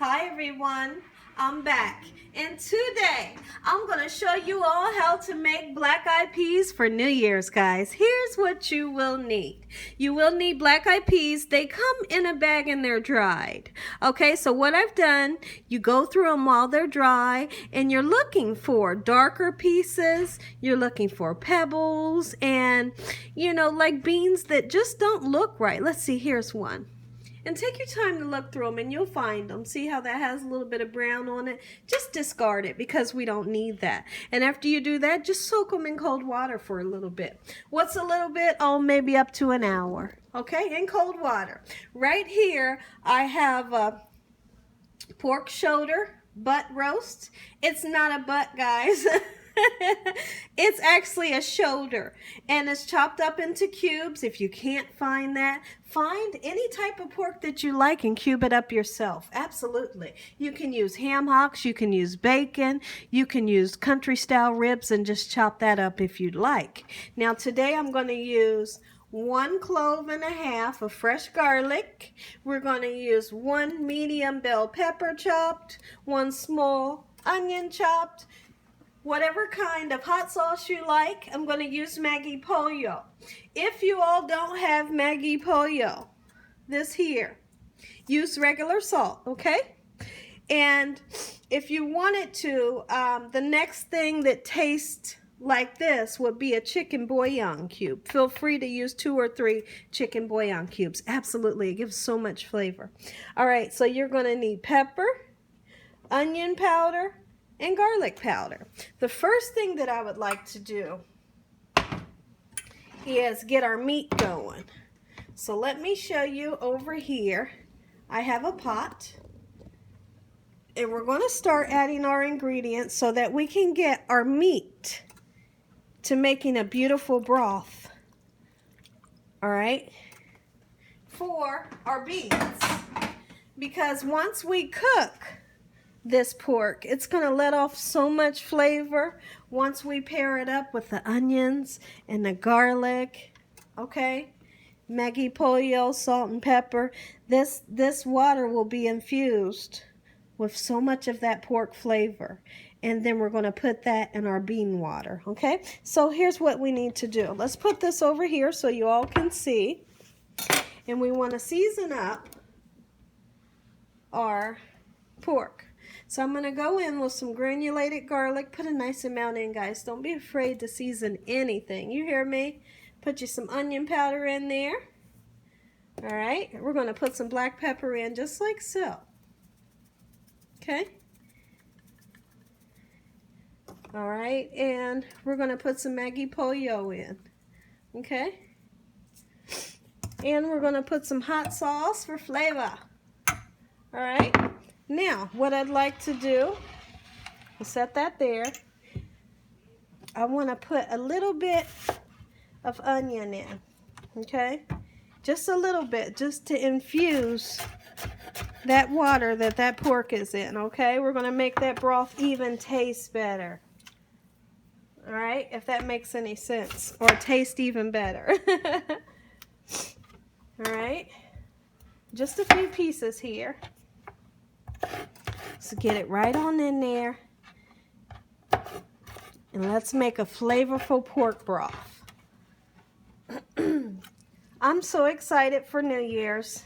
Hi everyone, I'm back, and today I'm going to show you all how to make black-eyed peas for New Year's, guys. Here's what you will need. You will need black-eyed peas. They come in a bag and they're dried. Okay, so what I've done, you go through them while they're dry, and you're looking for darker pieces, you're looking for pebbles, and like beans that just don't look right. Let's see, here's one. And take your time to look through them and you'll find them. See how that has a little bit of brown on it? Just discard it because we don't need that. And after you do that, just soak them in cold water for a little bit. What's a little bit? Oh, maybe up to an hour. Okay, in cold water. Right here, I have a pork shoulder butt roast. It's not a butt, guys. It's actually a shoulder, and it's chopped up into cubes. If you can't find that, find any type of pork that you like and cube it up yourself. Absolutely. You can use ham hocks, you can use bacon, you can use country style ribs and just chop that up if you'd like. Now today I'm going to use 1 clove and a half of fresh garlic. We're going to use 1 medium bell pepper chopped, 1 small onion chopped, whatever kind of hot sauce you like. I'm going to use Maggi pollo. If you all don't have Maggi pollo, this here, use regular salt, okay? And if you wanted to, the next thing that tastes like this would be a chicken bouillon cube. Feel free to use 2 or 3 chicken bouillon cubes. Absolutely, it gives so much flavor. All right, so you're going to need pepper, onion powder, and garlic powder. The first thing that I would like to do is get our meat going. So let me show you over here. I have a pot, and we're going to start adding our ingredients so that we can get our meat to making a beautiful broth. All right, for our beans, because once we cook this pork, it's going to let off so much flavor once we pair it up with the onions and the garlic. Okay, Maggi pollo, salt and pepper. This water will be infused with so much of that pork flavor, and then we're going to put that in our bean water. Okay, so here's what we need to do. Let's put this over here so you all can see, and we want to season up our pork. So I'm going to go in with some granulated garlic. Put a nice amount in, guys. Don't be afraid to season anything. You hear me? Put you some onion powder in there. All right. We're going to put some black pepper in just like so. Okay. All right. And we're going to put some Maggi pollo in. Okay. And we're going to put some hot sauce for flavor. All right. Now, what I'd like to do, I'll set that there. I want to put a little bit of onion in, okay? Just a little bit, just to infuse that water that pork is in, okay? We're going to make that broth even taste better. All right, if that makes any sense, or taste even better. All right, just a few pieces here. So get it right on in there, and let's make a flavorful pork broth. I'm so excited for New Year's.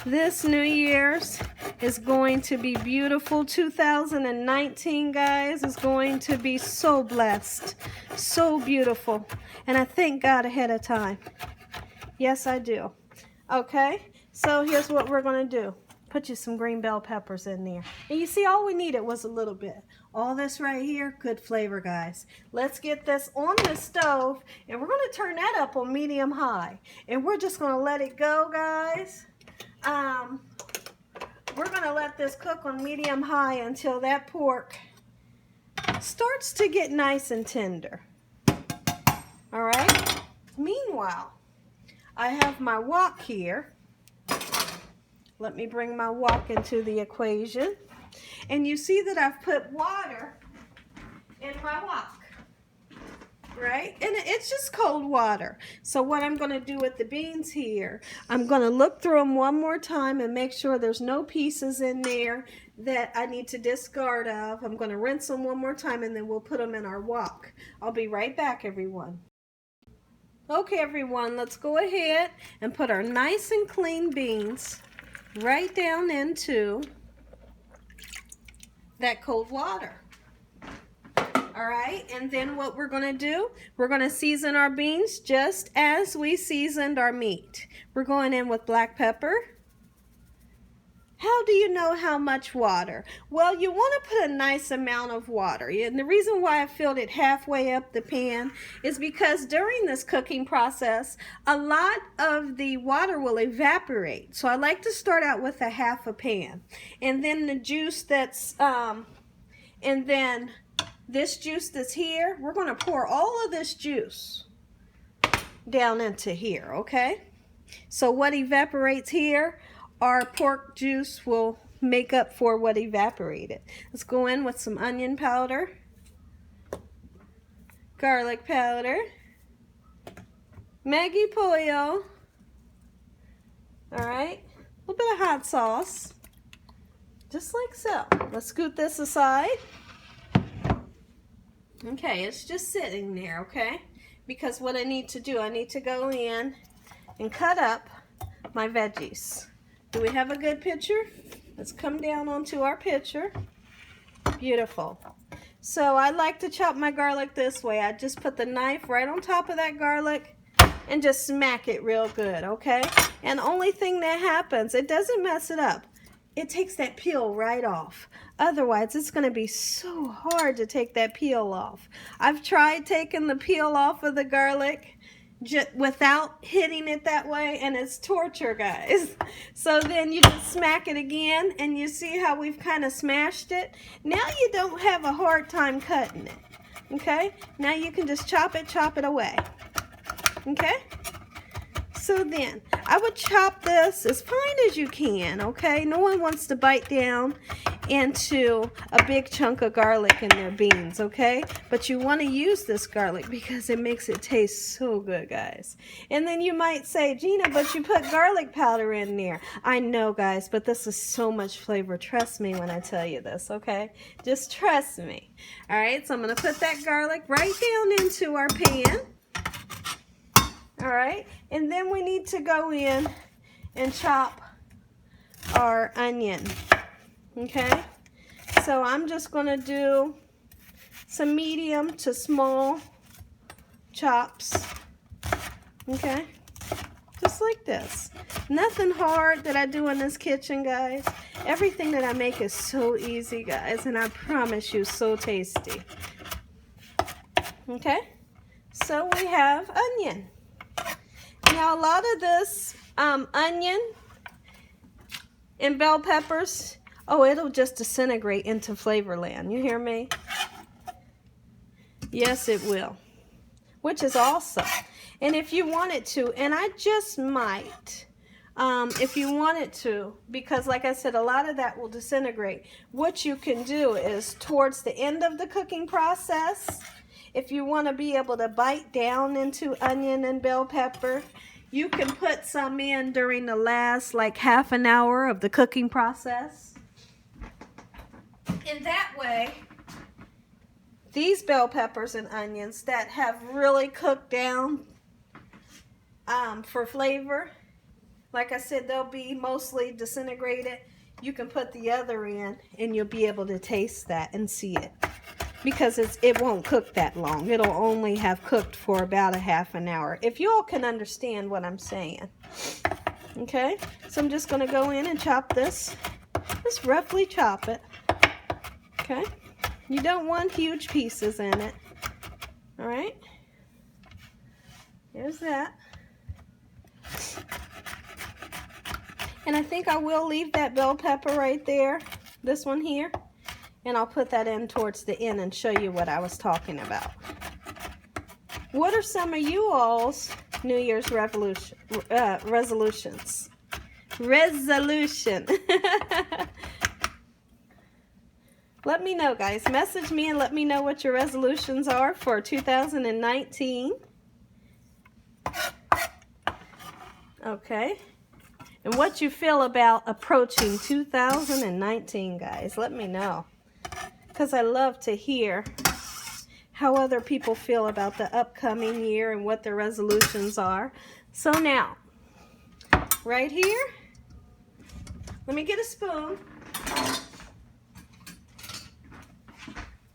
This New Year's is going to be beautiful. 2019, guys, is going to be so blessed, so beautiful, and I thank God ahead of time. Yes, I do. Okay, so here's what we're going to do. Put you some green bell peppers in there. And you see, all we needed was a little bit. All this right here, good flavor, guys. Let's get this on the stove, and we're going to turn that up on medium high. And we're just going to let it go, guys. We're going to let this cook on medium high until that pork starts to get nice and tender. All right? Meanwhile, I have my wok here. Let me bring my wok into the equation. And you see that I've put water in my wok. right? And it's just cold water. So what I'm going to do with the beans here, I'm going to look through them one more time and make sure there's no pieces in there that I need to discard of. I'm going to rinse them one more time and then we'll put them in our wok. I'll be right back, everyone. Okay, everyone, let's go ahead and put our nice and clean beans right down into that cold water. All right, and then what we're going to do, we're going to season our beans just as we seasoned our meat. We're going in with black pepper. How do you know how much water? Well, you want to put a nice amount of water. And the reason why I filled it halfway up the pan is because during this cooking process, a lot of the water will evaporate. So I like to start out with a half a pan. And then the juice that's, and then this juice that's here, we're going to pour all of this juice down into here, okay? So what evaporates here, our pork juice will make up for what evaporated. Let's go in with some onion powder, garlic powder, maggi pollo, all right, a little bit of hot sauce, just like so. Let's scoot this aside. Okay, it's just sitting there, okay? Because what I need to do, I need to go in and cut up my veggies. Do we have a good picture? Let's come down onto our picture. Beautiful. So I like to chop my garlic this way. I just put the knife right on top of that garlic and just smack it real good, okay? And the only thing that happens, it doesn't mess it up. It takes that peel right off. Otherwise, it's going to be so hard to take that peel off. I've tried taking the peel off of the garlic without hitting it that way, and it's torture, guys. So then you just smack it again, and you see how we've kind of smashed it. Now you don't have a hard time cutting it, okay? Now you can just chop it away, okay? So then, I would chop this as fine as you can, okay? No one wants to bite down into a big chunk of garlic in their beans, okay? But you want to use this garlic because it makes it taste so good, guys. And then you might say, Gina, but you put garlic powder in there. I know, guys, but this is so much flavor. Trust me when I tell you this, okay? Just trust me. All right, so I'm going to put that garlic right down into our pan. All right, and then we need to go in and chop our onion, okay? So I'm just going to do some medium to small chops, okay? Just like this. Nothing hard that I do in this kitchen, guys. Everything that I make is so easy, guys, and I promise you, so tasty. Okay, so we have onion. Now, a lot of this onion and bell peppers, oh, it'll just disintegrate into Flavorland. You hear me? Yes, it will, which is awesome. And if you wanted to, and I just might, if you wanted to, because like I said, a lot of that will disintegrate. What you can do is towards the end of the cooking process, if you want to be able to bite down into onion and bell pepper, you can put some in during the last like half an hour of the cooking process. And that way, these bell peppers and onions that have really cooked down for flavor, like I said, they'll be mostly disintegrated. You can put the other in and you'll be able to taste that and see it. Because it won't cook that long. It'll only have cooked for about a half an hour. If you all can understand what I'm saying. Okay, so I'm just going to go in and chop this. Just roughly chop it. Okay, you don't want huge pieces in it. All right, here's that. And I think I will leave that bell pepper right there. This one here. And I'll put that in towards the end and show you what I was talking about. What are some of you all's New Year's resolutions? Let let me know, guys. Message me and let me know what your resolutions are for 2019. Okay. And what you feel about approaching 2019, guys. Let me know. Because I love to hear how other people feel about the upcoming year and what their resolutions are. So now, right here, let me get a spoon.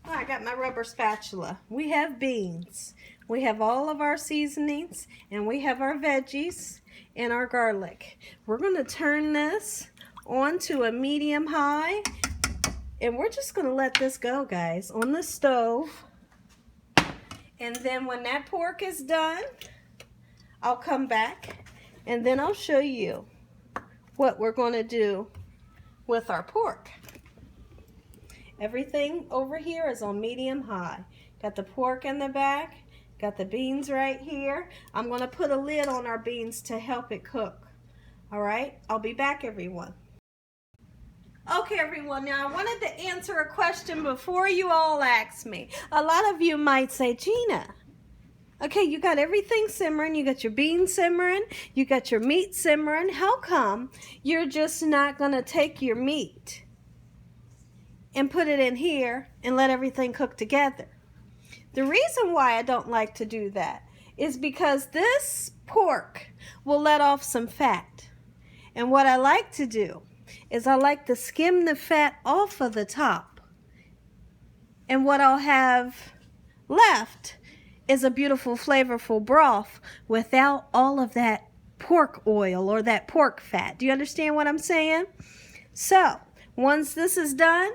Oh, I got my rubber spatula. We have beans. We have all of our seasonings, and we have our veggies and our garlic. We're going to turn this on to a medium high, and we're just going to let this go, guys, on the stove. And then when that pork is done, I'll come back, and then I'll show you what we're going to do with our pork. Everything over here is on medium high. Got the pork in the back, got the beans right here. I'm going to put a lid on our beans to help it cook. All right, I'll be back, everyone. Okay, everyone, now I wanted to answer a question before you all ask me. A lot of you might say, Gina, okay, you got everything simmering, you got your beans simmering, you got your meat simmering. How come you're just not going to take your meat and put it in here and let everything cook together? The reason why I don't like to do that is because this pork will let off some fat. And what I like to do is I like to skim the fat off of the top. And what I'll have left is a beautiful, flavorful broth without all of that pork oil or that pork fat. Do you understand what I'm saying? So, once this is done,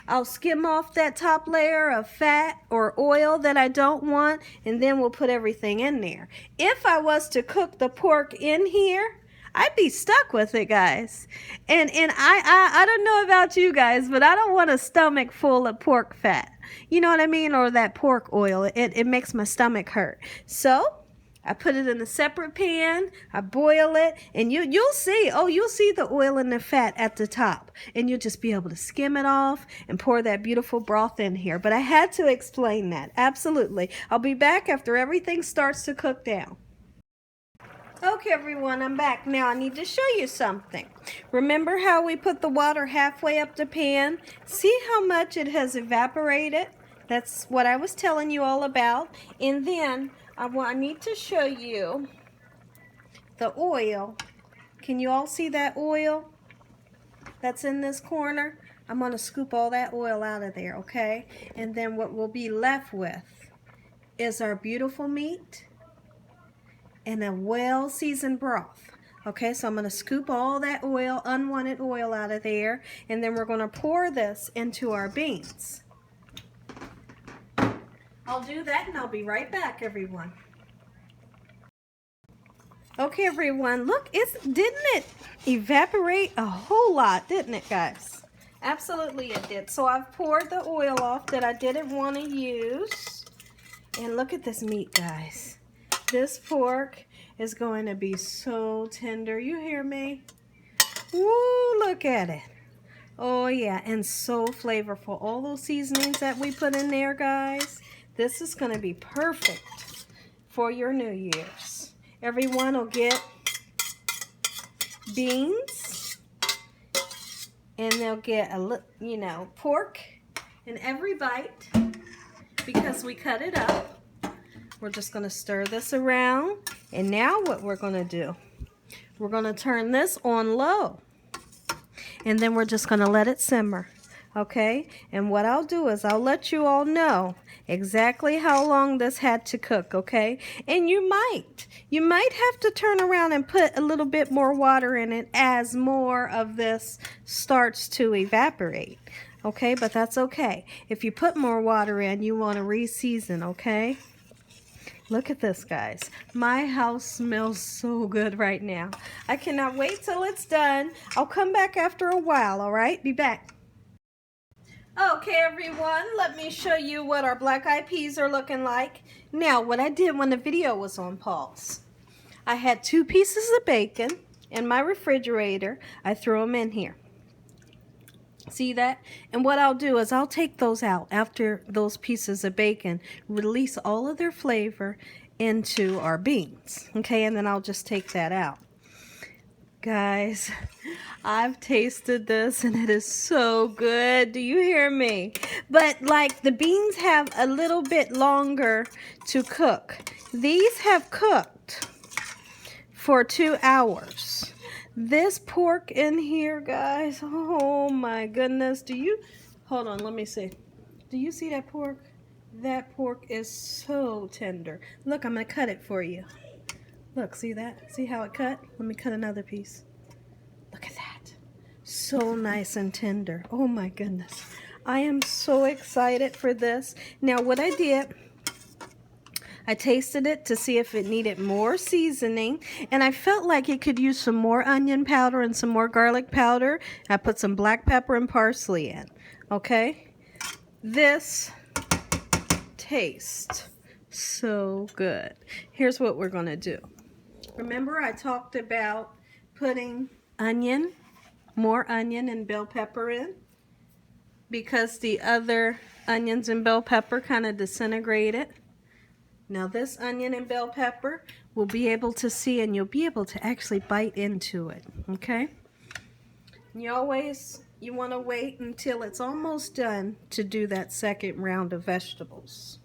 I'll skim off that top layer of fat or oil that I don't want, and then we'll put everything in there. If I was to cook the pork in here, I'd be stuck with it, guys. And I don't know about you guys, but I don't want a stomach full of pork fat. You know what I mean? Or that pork oil. It makes my stomach hurt. So I put it in a separate pan, I boil it, and you'll see, you'll see the oil and the fat at the top. And you'll just be able to skim it off and pour that beautiful broth in here. But I had to explain that, absolutely. I'll be back after everything starts to cook down. Okay, everyone, I'm back. Now I need to show you something. Remember how we put the water halfway up the pan? See how much it has evaporated? That's what I was telling you all about. And then I need to show you the oil. Can you all see that oil that's in this corner? I'm going to scoop all that oil out of there, okay? And then what we'll be left with is our beautiful meat and a well-seasoned broth. Okay, so I'm going to scoop all that oil, unwanted oil, out of there, and then we're going to pour this into our beans. I'll do that and I'll be right back, everyone. Okay, everyone, look, didn't it evaporate a whole lot, didn't it, guys? Absolutely it did. So I've poured the oil off that I didn't want to use. And look at this meat, guys. This pork is going to be so tender. You hear me? Woo, look at it. Oh, yeah, and so flavorful. All those seasonings that we put in there, guys, this is going to be perfect for your New Year's. Everyone will get beans, and they'll get pork in every bite because we cut it up. We're just going to stir this around, and now what we're going to do, we're going to turn this on low, and then we're just going to let it simmer, okay? And what I'll do is I'll let you all know exactly how long this had to cook, okay? And you might have to turn around and put a little bit more water in it as more of this starts to evaporate, okay? But that's okay. If you put more water in, you want to re-season, okay? Look at this, guys. My house smells so good right now. I cannot wait till it's done. I'll come back after a while, all right? Be back. Okay, everyone, let me show you what our black-eyed peas are looking like. Now, what I did when the video was on pause, I had 2 pieces of bacon in my refrigerator. I threw them in here. See that? And what I'll do is I'll take those out after those pieces of bacon release all of their flavor into our beans. Okay, and then I'll just take that out. Guys, I've tasted this and it is so good. Do you hear me? But like the beans have a little bit longer to cook. These have cooked for 2 hours. This pork in here, guys, oh my goodness. Hold on, let me see. Do you see that pork? That pork is so tender. Look, I'm gonna cut it for you. Look, see that? See how it cut? Let me cut another piece. Look at that. So nice and tender. Oh my goodness. I am so excited for this. Now what I did, I tasted it to see if it needed more seasoning, and I felt like it could use some more onion powder and some more garlic powder. I put some black pepper and parsley in. Okay? This tastes so good. Here's what we're going to do. Remember I talked about putting more onion and bell pepper in? Because the other onions and bell pepper kind of disintegrated. Now this onion and bell pepper will be able to see, and you'll be able to actually bite into it, okay? You want to wait until it's almost done to do that second round of vegetables.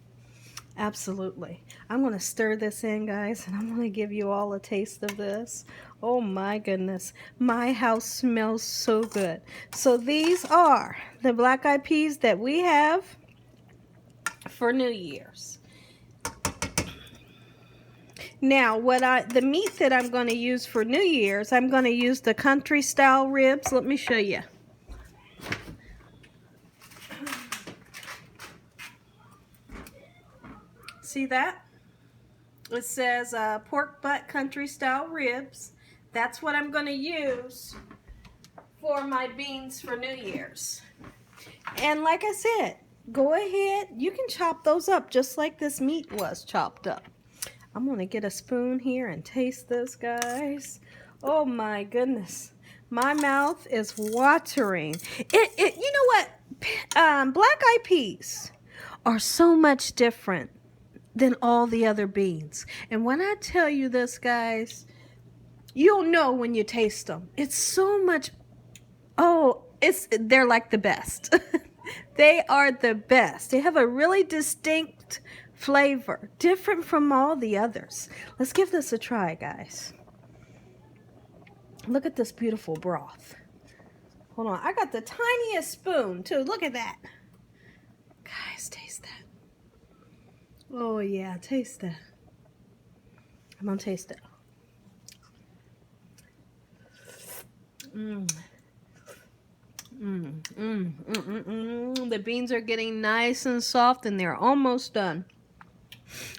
Absolutely. I'm going to stir this in, guys, and I'm going to give you all a taste of this. Oh my goodness. My house smells so good. So these are the black-eyed peas that we have for New Year's. Now, the meat that I'm going to use for New Year's, I'm going to use the country style ribs. Let me show you. See that? It says pork butt country style ribs. That's what I'm going to use for my beans for New Year's. And like I said, go ahead. You can chop those up just like this meat was chopped up. I'm going to get a spoon here and taste this, guys. Oh my goodness. My mouth is watering. You know what? Black-eyed peas are so much different than all the other beans. And when I tell you this, guys, you'll know when you taste them. It's so much, they're like the best. They are the best. They have a really distinct flavor, different from all the others. Let's give this a try, guys. Look at this beautiful broth. Hold on, I got the tiniest spoon too. Look at that. Guys, taste that. Oh yeah, taste that. I'm gonna taste it. The beans are getting nice and soft and they're almost done.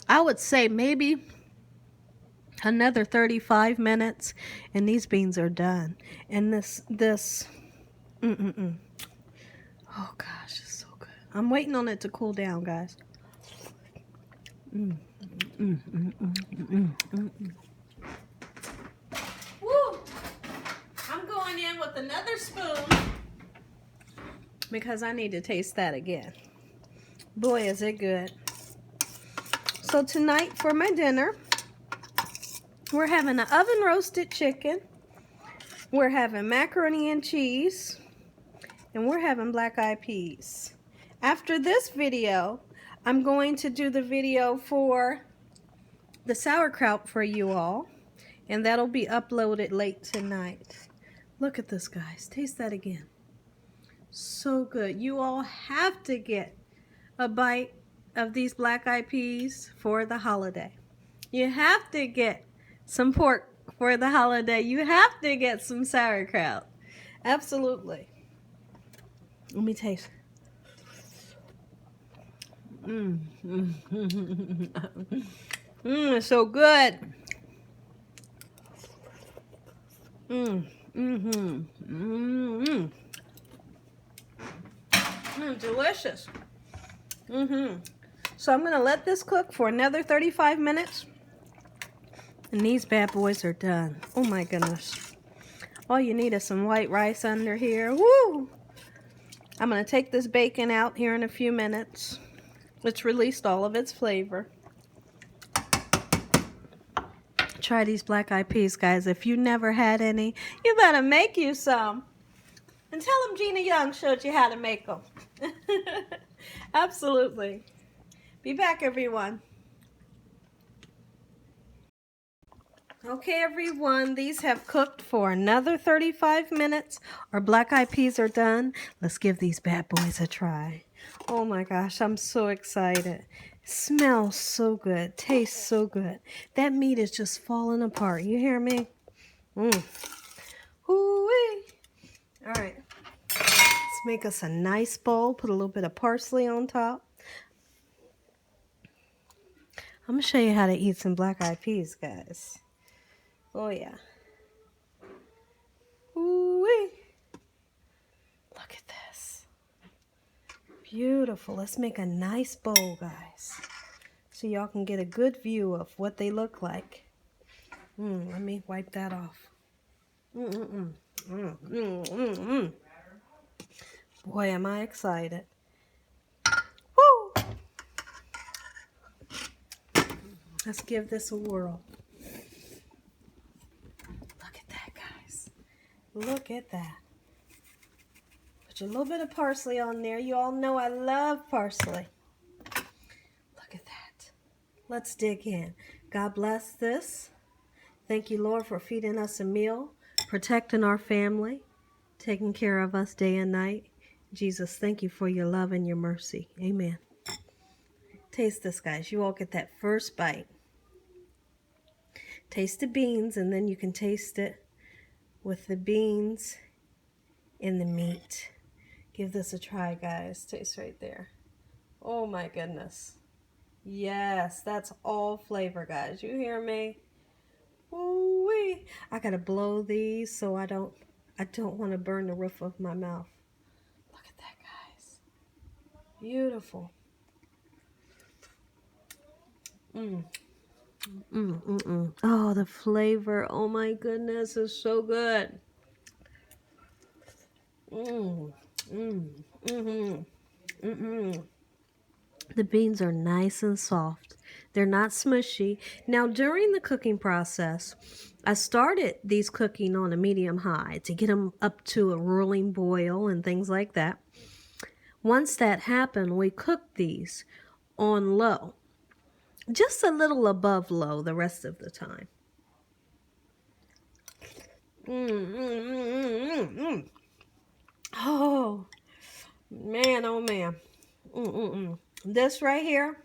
I would say maybe another 35 minutes and these beans are done. And oh gosh, it's so good. I'm waiting on it to cool down, guys. Woo! I'm going in with another spoon because I need to taste that again. Boy, is it good. So tonight for my dinner, we're having an oven roasted chicken, we're having macaroni and cheese, and we're having black-eyed peas. After this video, I'm going to do the video for the sauerkraut for you all, and that'll be uploaded late tonight. Look at this, guys. Taste that again. So good. You all have to get a bite of these black-eyed peas for the holiday. You have to get some pork for the holiday. You have to get some sauerkraut. Absolutely. Let me taste. It's so good. Delicious. So I'm gonna let this cook for another 35 minutes. And these bad boys are done. Oh my goodness. All you need is some white rice under here. Woo! I'm going to take this bacon out here in a few minutes. It's released all of its flavor. Try these black-eyed peas, guys. If you never had any, you better make you some. And tell them Gina Young showed you how to make them. Absolutely. Be back, everyone. Okay, everyone, these have cooked for another 35 minutes. Our black-eyed peas are done. Let's give these bad boys a try. Oh my gosh, I'm so excited. Smells so good, tastes so good. That meat is just falling apart. You hear me? Ooh-wee. All right, let's make us a nice bowl. Put a little bit of parsley on top. I'm gonna show you how to eat some black-eyed peas, guys. Oh yeah. Ooh-wee. Look at this. Beautiful. Let's make a nice bowl, guys, so y'all can get a good view of what they look like. Let me wipe that off. Boy, am I excited. Woo! Let's give this a whirl. Look at that, guys. Look at that. Put a little bit of parsley on there. You all know I love parsley. Look at that. Let's dig in. God bless this. Thank you, Lord, for feeding us a meal, protecting our family, taking care of us day and night. Jesus, thank you for your love and your mercy. Amen. Taste this, guys. You all get that first bite. Taste the beans, and then you can taste it with the beans in the meat. Give this a try, guys. Taste right there. Oh my goodness. Yes, that's all flavor, guys. You hear me? Ooh-wee. I gotta blow these so I don't want to burn the roof of my mouth. Look at that, guys. Beautiful. Oh, the flavor. Oh my goodness, it's so good. The beans are nice and soft. They're not smushy. Now, during the cooking process, I started these cooking on a medium high to get them up to a rolling boil and things like that. Once that happened, we cooked these on low, just a little above low the rest of the time. Oh, man, oh, man. This right here,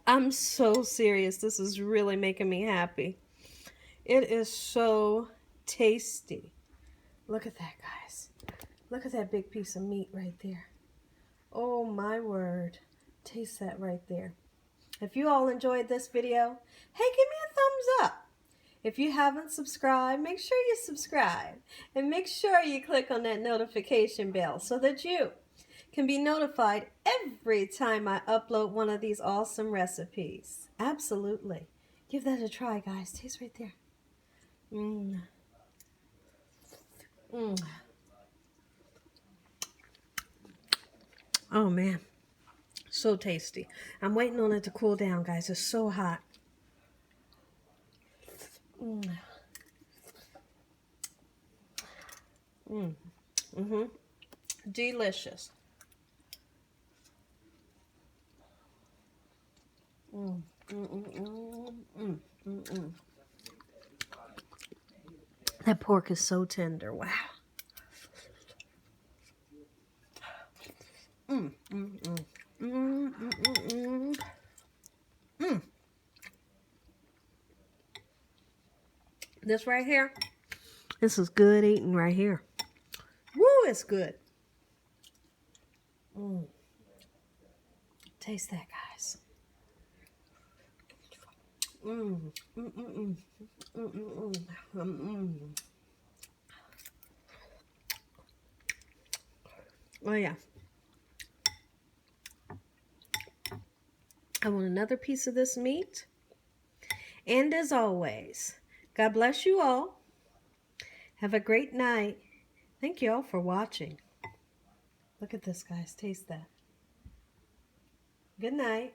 I'm so serious. This is really making me happy. It is so tasty. Look at that, guys. Look at that big piece of meat right there. Oh, my word. Taste that right there. If you all enjoyed this video, hey, give me a thumbs up. If you haven't subscribed, make sure you subscribe. And make sure you click on that notification bell so that you can be notified every time I upload one of these awesome recipes. Absolutely. Give that a try, guys. Taste right there. Oh, man. So tasty. I'm waiting on it to cool down, guys. It's so hot. Delicious. That pork is so tender. Wow. This right here, this is good eating right here. Woo, it's good. Taste that, guys. Oh, yeah. I want another piece of this meat. And as always, God bless you all. Have a great night. Thank you all for watching. Look at this, guys. Taste that. Good night.